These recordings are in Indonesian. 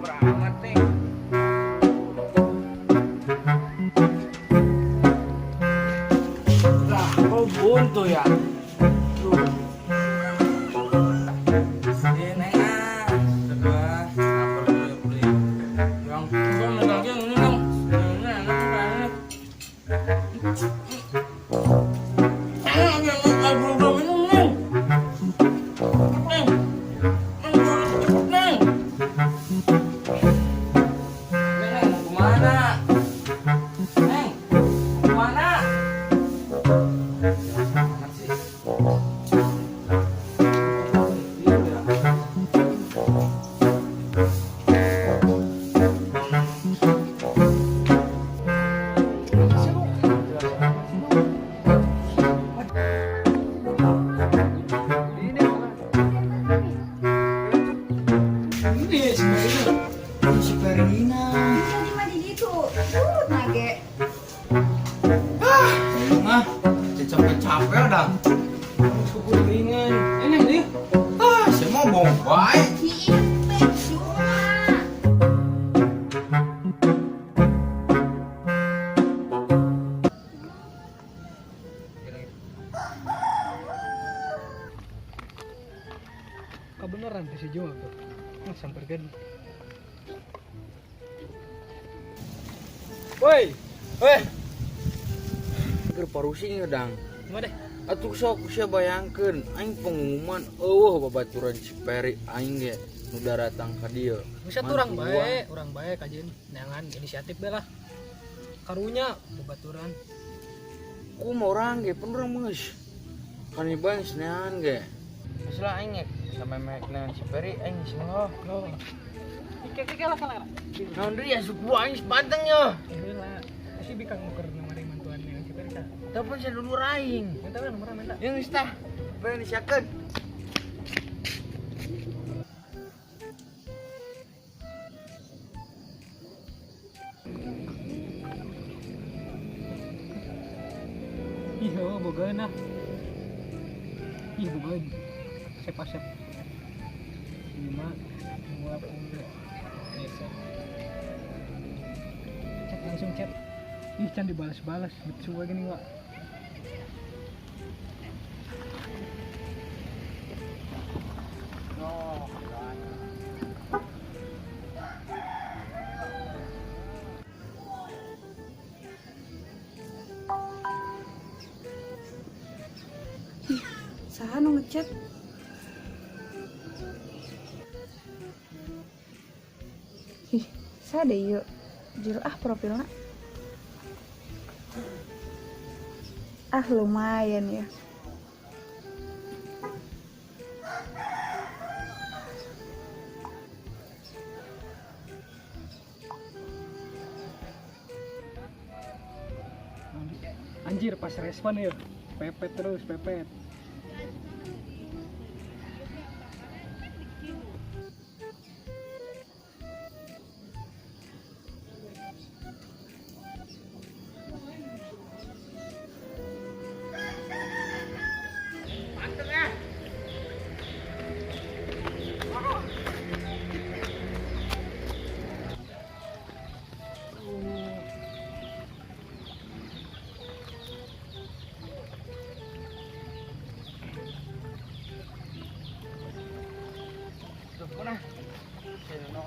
beramat nih. Lah, kok buntu ya? Tuh. Neng ah. Sudah. Apa lu beli? Yang gua megang ini dong. Ini enak banget. Si Karina. Tadi mah di ditu. Urut nage. Mah, capek-capek dah. Kukulingan. Ini dia. Saya mau bombay. Diimpek cuma. Kebenaran si Juma tuh. Samperkan. Woi. Weh. Keur parusing dang. Gimana deh? Atuh sok sia bayangkeun aing pengumuman eueuh babaturan Ciperi aing ge nu daratang ka dieu. Bisa tuh orang bae kajian jangan inisiatif belah. Karunya babaturan. Ku mau orang ge pun urang meus. Kaniban senehan ge. Masalah aing ge sampai mek nang Ciperi aing seueuh. Ike lah salah. Naon deui asup gua aing sepanteng ya. Lah, si bikang nuker nomor mantuan yang si Perika. Telepon saya dulu aing. Minta lah nomornya minta. Yang geus tah. Bae disiakeun. Ih, bogaeun nah. Ih, bogaeun. Sep-sep. 5 20 besok. Chat langsung chat. Ih, can dibalas-balas. Betul gini, Wak. Saha nu ngechat? Ih, saha deh yuk. Jujur profilnya. Lumayan ya. Anjir pas respon ya. Pepet terus, pepet. Mana? Sino?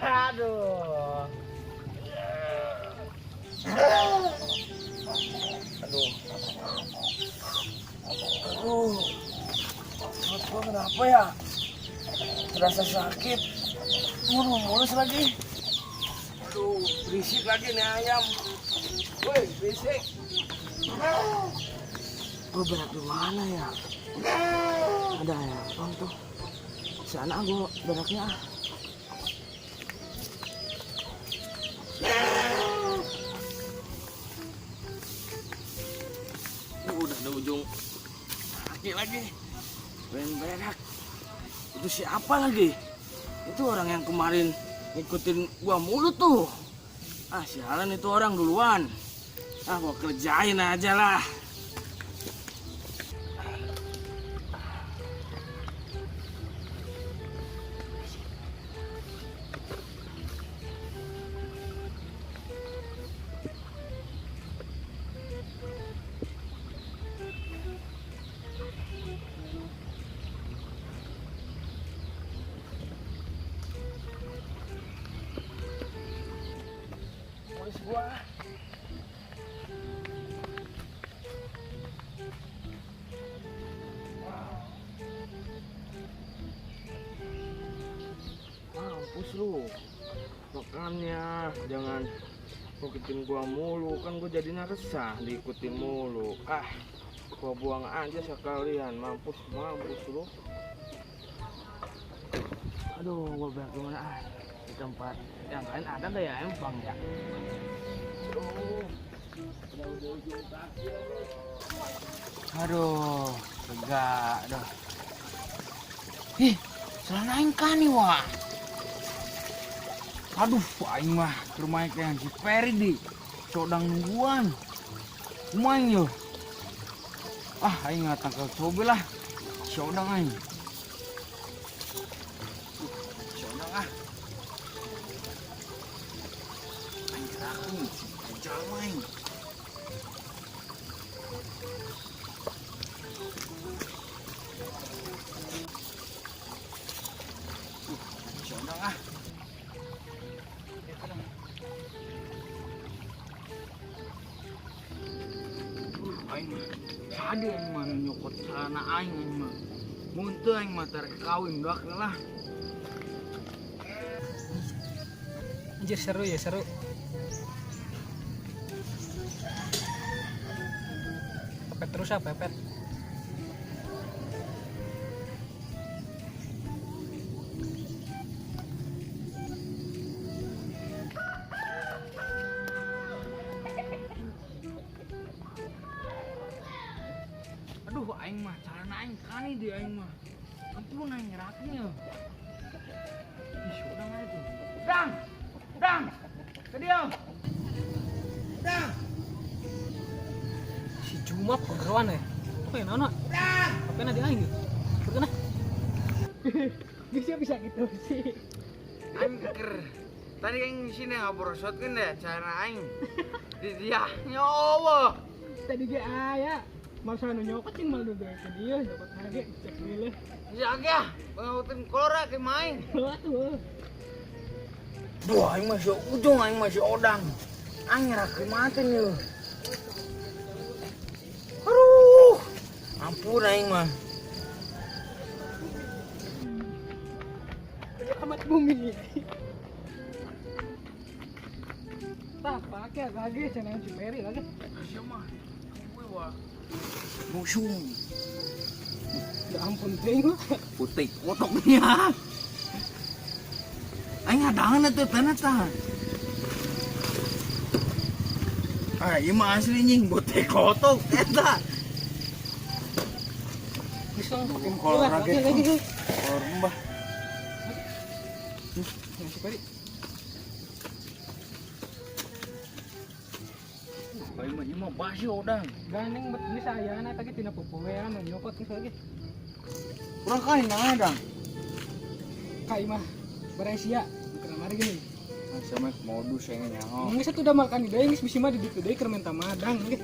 Aduh. Gua kenapa ya? Terasa sakit. Mulus lagi. Aduh, berisik lagi nih ayam. Woi, berisik. Gua berak di mana ya? Ada ayam tuh. Sana gua beraknya. Udah ada ujung kaki lagi. Berak. Itu siapa lagi? Itu orang yang kemarin ngikutin gua mulu tuh. Ah, sialan itu orang duluan. Ah, gua kerjain aja lah. Gua mampus lu, makanya jangan ikutin gua mulu, kan gua jadinya resah diikutin mulu. Gua buang aja sekalian, mampus lu. Aduh, gua bagaimana di tempat yang lain ada nggak ya empang ya? Aduh, tegak dah. Ih, celana aing kan nih wah. Aduh, aing mah ke rumah yang si Peri di sodang nungguan. Kumain yo. Ah, aing ngatang ke coba lah. Sodang aing. Sodang ah. Aing keraku, jangan aing. Sodang ah. Aing mah ada yang mah nyokot celana aing mah. Muntah aing mah tarik kawin dak lah. Anjir seru ya, seru. Pepet terus ah, pepet. Aduh, aing mah celana aing kani di aing mah. Ampun aing ngeraknya. Ih, sodang aja tuh. Dang. Kediam. Dang. Si Jumat kegeruan ya. Apa yang nana? Apa yang ada aing gitu? Berkena. Bisa gitu sih. Aing keker. Tadi aing di sini ngobrosotkeun deh celana aing. Di dia nyawa. Tadi ge aya. Masa anu nyokot cing mal duga ke dia nyokot lagi cek dulu. Jaga, pengutin kolora ke main. Waduh. Duh, aing masih ujung, aing masih odang. Aing ngerak mati nih. Aduh, ampun aing mah. Amat bumi. Tak pakai lagi cenah si Peri lagi. Siapa? Gue wah. Musuh. Ya ampun teuing mah. Putih potongnya. Aing ngadangan atuh tanah. Ah, ieu mah asli nying botek kotok eta. Geus lang pakai Kolor lagi. lagi. Kolor mbah. Yang si Peri. Bae mah ieu mah basi odang. Gandeng bet ini sayana tadi tina popoean nyokot geus lagi. Kurang kali ngadang. Kai mah beresia bukan mari gini. Sama modus yang nyaho. Geus atuh udah makan deui geus bisi mah di ditu deui keur menta madang ge.